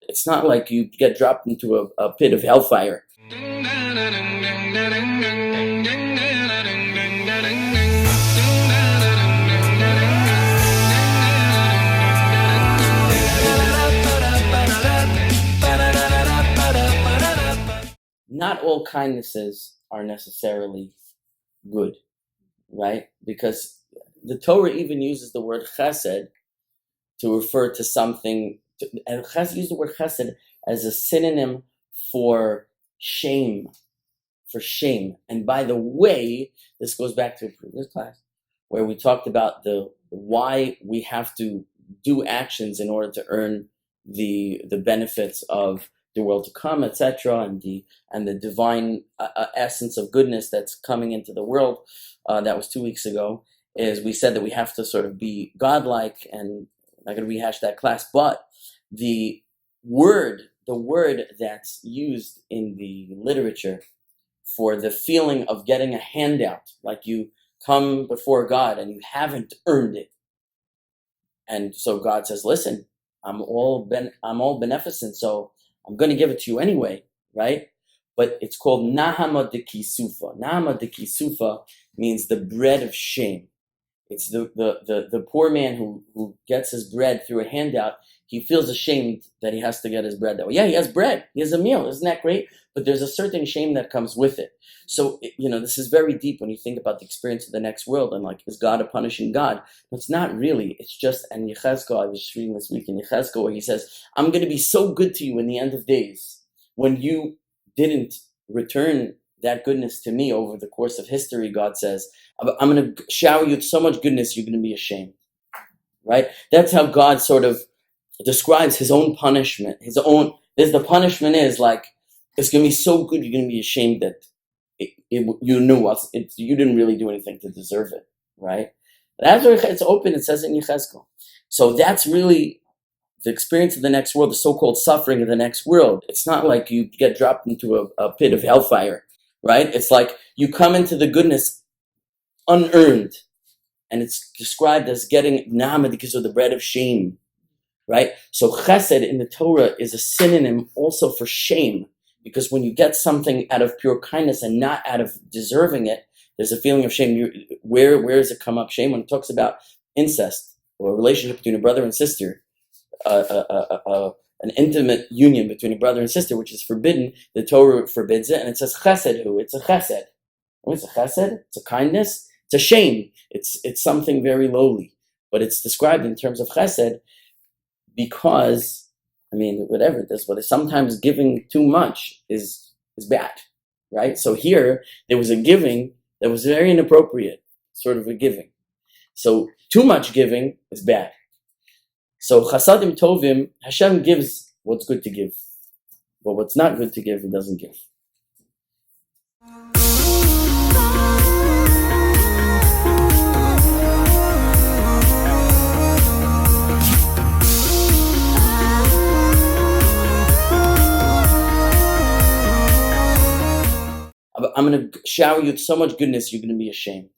It's not like you get dropped into a pit of hellfire. Not all kindnesses are necessarily good, right? Because the Torah even uses the word chesed to refer to something, and use the word chesed as a synonym for shame, And by the way, this goes back to a previous class where we talked about the why we have to do actions in order to earn the benefits of the world to come, etc., and the divine essence of goodness that's coming into the world. That was 2 weeks ago. Is we said that we have to sort of be godlike, and I'm not going to rehash that class, but the word that's used in the literature for the feeling of getting a handout, like you come before God and you haven't earned it, and so God says, "Listen, I'm all beneficent, so I'm going to give it to you anyway," right? But it's called Nahama de Kisufa. Nahama de Kisufa means the bread of shame. It's the poor man who gets his bread through a handout. He feels ashamed that he has to get his bread that way. Yeah, he has bread. He has a meal. Isn't that great? But there's a certain shame that comes with it. So, this is very deep when you think about the experience of the next world and like, is God a punishing God? But it's not really. It's just, and Yechezkel, I was just reading this week in Yechezkel where he says, I'm going to be so good to you in the end of days when you didn't return that goodness to me over the course of history. God says, I'm going to shower you with so much goodness, you're going to be ashamed, right? That's how God sort of describes his own punishment. The punishment is like, it's going to be so good, you're going to be ashamed that you didn't really do anything to deserve it, right? That's where it's open, it says in Yechezkel. So that's really the experience of the next world, the so-called suffering of the next world. It's not like you get dropped into a pit of hellfire, right? It's like you come into the goodness unearned, and it's described as getting nama because of the bread of shame, right? So chesed in the Torah is a synonym also for shame, because when you get something out of pure kindness and not out of deserving it, there's a feeling of shame. Where does it come up? Shame, when it talks about incest or a relationship between a brother and sister, an intimate union between a brother and sister, which is forbidden, the Torah forbids it, and it says chesed hu. It's a chesed. What's a chesed? It's a kindness. It's a shame. It's something very lowly, but it's described in terms of chesed because, whatever it is, but sometimes giving too much is bad, right? So here there was a giving that was very inappropriate, sort of a giving. So too much giving is bad. So chasadim tovim, Hashem gives what's good to give, but what's not good to give, He doesn't give. I'm going to shower you with so much goodness, you're going to be ashamed.